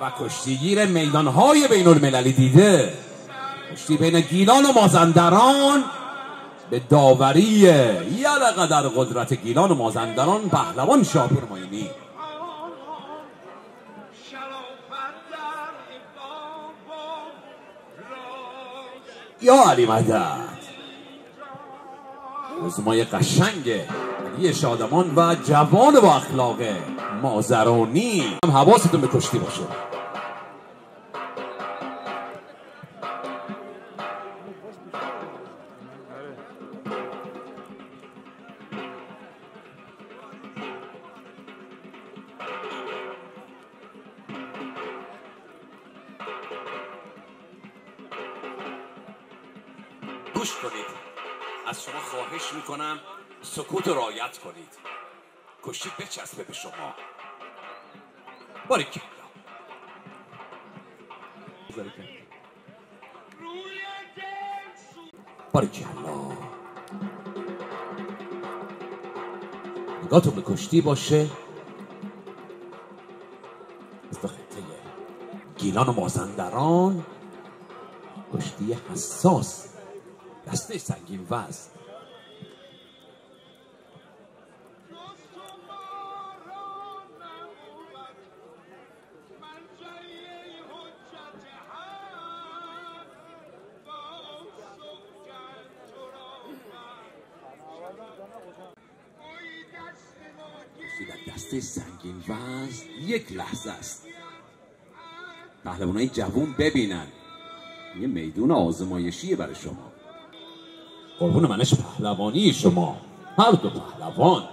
و کشتیگیر میدانهای بین المللی دیده. کشتی بین گیلان و مازندران به داوری یلقه در قدرت گیلان و مازندران پهلوان شاپور معینی. یا علی مدد، رزمای قشنگ علی شادمان و جوان با اخلاق مازرانی. هم حواستون به کشتی باشه. گوش کنید، از شما خواهش میکنم سکوت رو رعایت کنید. کشتی بچسبه به شما. باریکلا. باریکلا. نگاهتون به کشتی باشه. مثل خطه گیلان و مازندران، کشتی حساس، دسته سنگین وزن. در دسته سنگین وزن یک لحظه است. پهلوانای جوون ببینن یه میدون آزمایشیه برای شما. قربون منش پهلوانی شما، هر دو پهلوان.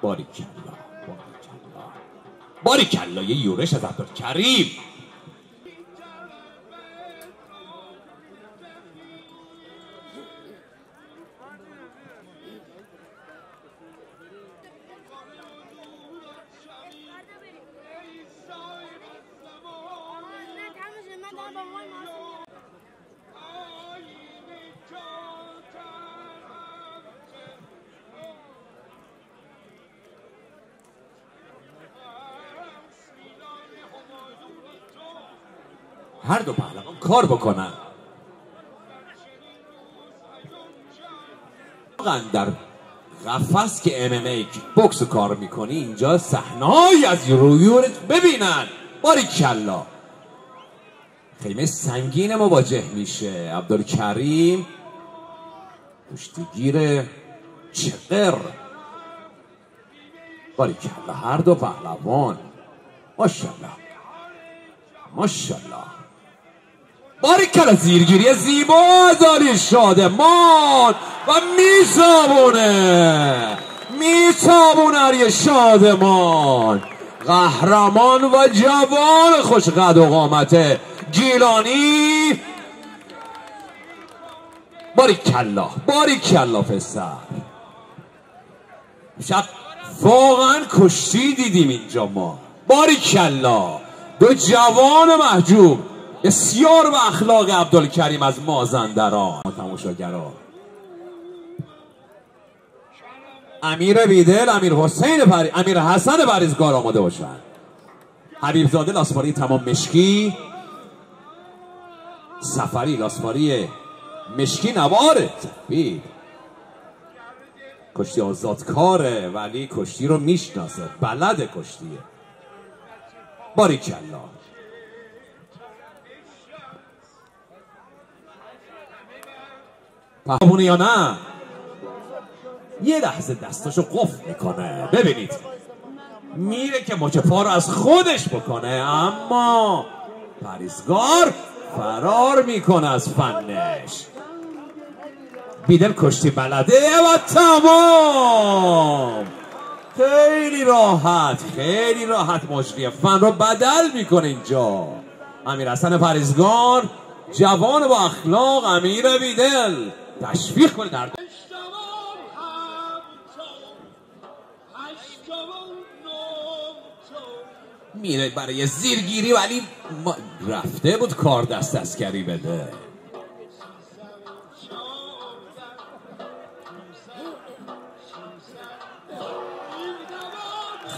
باریکلا، باریکلا، باریکلا. یه یورش از عبدالکریم. هر دو پهلوان کار بکنن. در قفس که MMA بوکس کار میکنی، اینجا صحنه‌ای از رویورت ببینن. باریکلا. خیمه سنگین مواجه میشه. عبدالکریم کشتیگیر چقر. باریکلا. هر دو پهلوان. ماشاءالله، ماشاءالله. باریکلا. زیرگیری زیبا از علی شادمان و میتابونه علی شادمان، قهرمان و جوان خوش قد و قامت گیلانی. باریکلا، باریکلا پسر. شب واقعا کشتی دیدیم اینجا ما. باریکلا. دو جوان محجوب بسیار به اخلاق عبدالکریم از مازندران. تماشاگران، امیر بیدل، امیر حسن پریزگار آماده باشن. حبیب زاده لاسواری تمام مشکی، سفری لاسواری مشکی نواره. کشتی آزادکاره ولی کشتی رو میشناسه، بلد کشتیه. باریکلا. پهلوانه یا نه؟ یه لحظه دستاشو قفل میکنه. ببینید میره که مچ پا رو از خودش بکنه، اما پریزگار فرار میکنه از فنش. بیدل کشتی بلده و تمام. خیلی راحت مجری فن رو بدل میکنه اینجا. امیر حسن پریزگار، جوان با اخلاق. امیر بیدل تشویق کنه در میره برای زیرگیری، ولی رفته بود کار دست اسکری بده.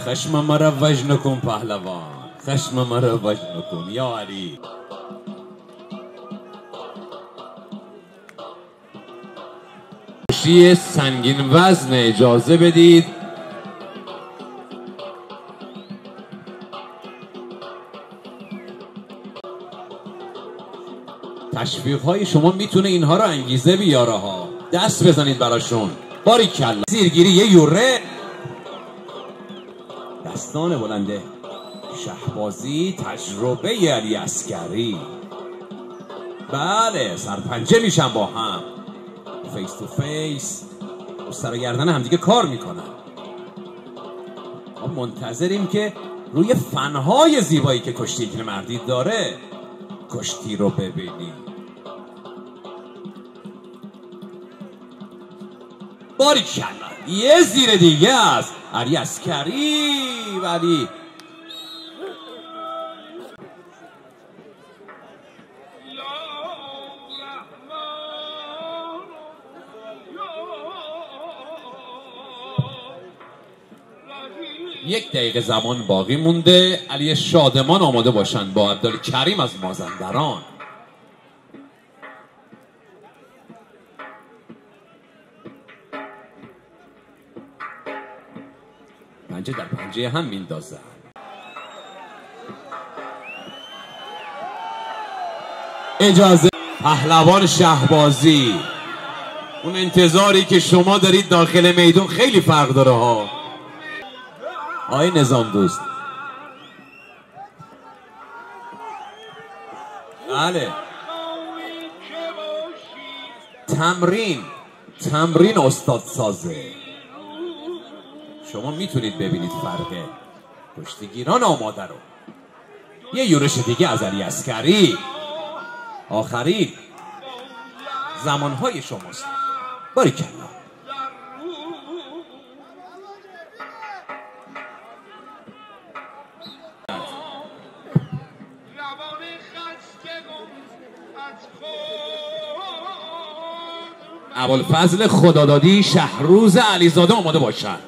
خشم مرا وجن کن پهلوان، خشم مرا وجن کن یا علی. کشتی سنگین وزن اجازه بدید. تشویق های شما میتونه اینها رو انگیزه بیاره ها. دست بزنید براشون. باریکلا. زیرگیری یه یوره. دستان بلنده شهبازی، تجربه علی عسکری. بله سرپنجه میشن با هم، فیس تو فیس، سر و گردن همدیگه کار میکنن. ما منتظریم که روی فنهای زیبایی که کشتی اکل مردی داره کشتی رو ببینیم. باریکلا. یه زیر دیگه است علی عسکری. ولی یک دقیقه زمان باقی مونده. علی شادمان آماده باشند با عبدالکریم از مازندران. پنجه در پنجه هم میندازن. اجازه پهلوان شهبازی. اون انتظاری که شما دارید داخل میدون خیلی فرق داره ها. آقای نظام دوست. بله تمرین استاد سازه. شما میتونید ببینید فرق کشتیگیران آماده رو. یه یورش دیگه از علی عسکری. آخرین زمانهای شماست. باریکلا. ابوالفضل خدادادی، شهروز علیزاده آماده باشند.